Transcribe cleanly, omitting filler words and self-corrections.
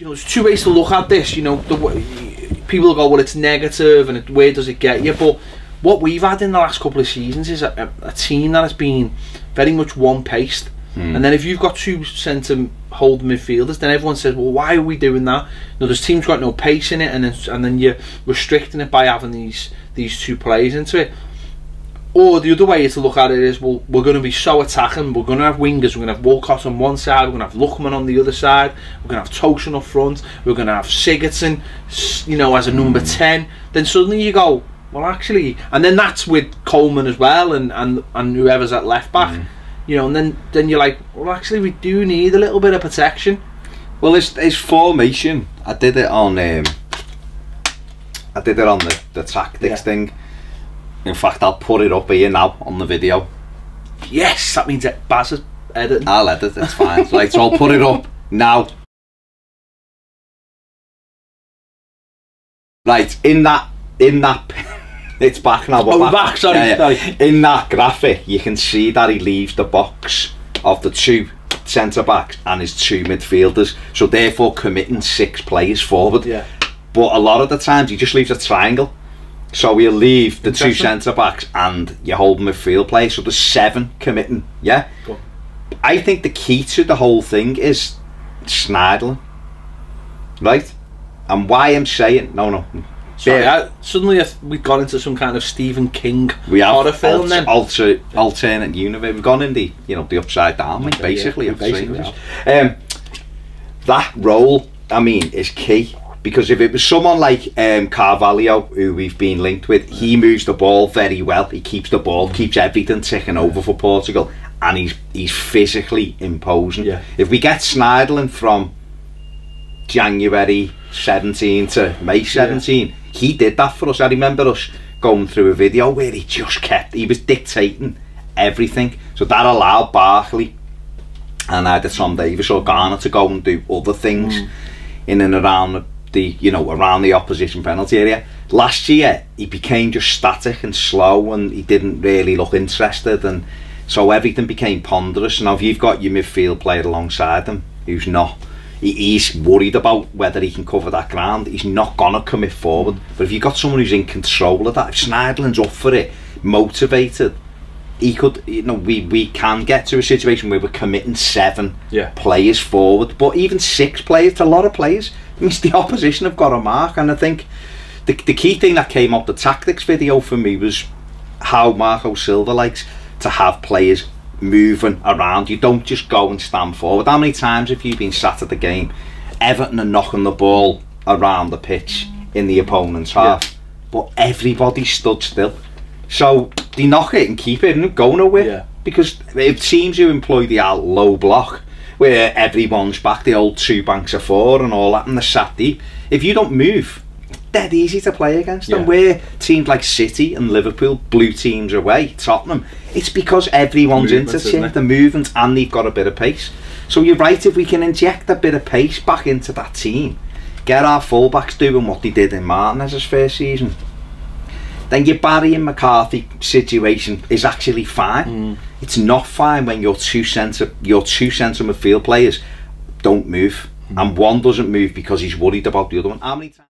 know, there's two ways to look at this. You know, people go, well, it's negative, and where does it get you? But what we've had in the last couple of seasons is a team that has been very much one-paced. And then if you've got two centre-hold midfielders, then everyone says, well, why are we doing that? You know, this team's got no pace in it, and then you're restricting it by having these two players into it. Or the other way to look at it is, well, we're going to be so attacking, we're going to have wingers, we're going to have Walcott on one side, we're going to have Lookman on the other side, we're going to have Tosin up front, we're going to have Sigurdsson, you know, as a number 10. Then suddenly you go, well, actually, and then that's with Coleman as well, and whoever's at left back. You know, and then you're like, well, actually, we do need a little bit of protection. Well, his formation, I did it on the tactics thing. In fact, I'll put it up here now on the video. Yes, that means Baz is editing. I'll edit, it's fine. Right, so I'll put it up now. Right, in that it's back now. We're back. Sorry, sorry. In that graphic, you can see that he leaves the box of the two centre backs and his two midfielders, so therefore committing 6 players forward. Yeah. But a lot of the times he just leaves a triangle, so he'll leave the 2 centre backs and your whole midfield players, so there's 7 committing. Yeah. Cool. I think the key to the whole thing is Schneiderlin, right? And why I'm saying no. Sorry, suddenly we've gone into some kind of Stephen King horror film. Then alternate universe. We've gone in the the upside down, basically. That role, I mean, is key, because if it was someone like Carvalho, who we've been linked with, he moves the ball very well. He keeps the ball, keeps everything ticking over for Portugal, and he's physically imposing. Yeah. If we get Schneiderlin from January 17 to May 17, he did that for us. I remember us going through a video where he was dictating everything, so that allowed Barkley and either Tom Davies or Garner to go and do other things in and around around the opposition penalty area. Last year he became just static and slow, and he didn't really look interested, and so everything became ponderous. Now if you've got your midfield player alongside him who's not, he's worried about whether he can cover that ground, he's not gonna commit forward. But if you've got someone who's in control of that, if Schneiderlin's up for it, motivated, he could, we can get to a situation where we're committing 7 players forward. But even 6 players, it's a lot of players. It means the opposition have got a mark. And I think the key thing that came up the tactics video for me was how Marco Silva likes to have players moving around. You don't just go and stand forward. How many times have you been sat at the game, Everton are knocking the ball around the pitch in the opponent's half, but everybody stood still, so they knock it and keep it and go nowhere, because it seems to employ the low block where everyone's back, the old 2 banks of 4 and all that, and they're sat deep. If you don't move, dead easy to play against them. Where teams like City and Liverpool blew teams away, Tottenham, it's because everyone's into the movement and they've got a bit of pace. So you're right, if we can inject a bit of pace back into that team, get our fullbacks doing what they did in Martinez's first season, then your Barry and McCarthy situation is actually fine. It's not fine when your two centre midfield players don't move, and one doesn't move because he's worried about the other one. How many times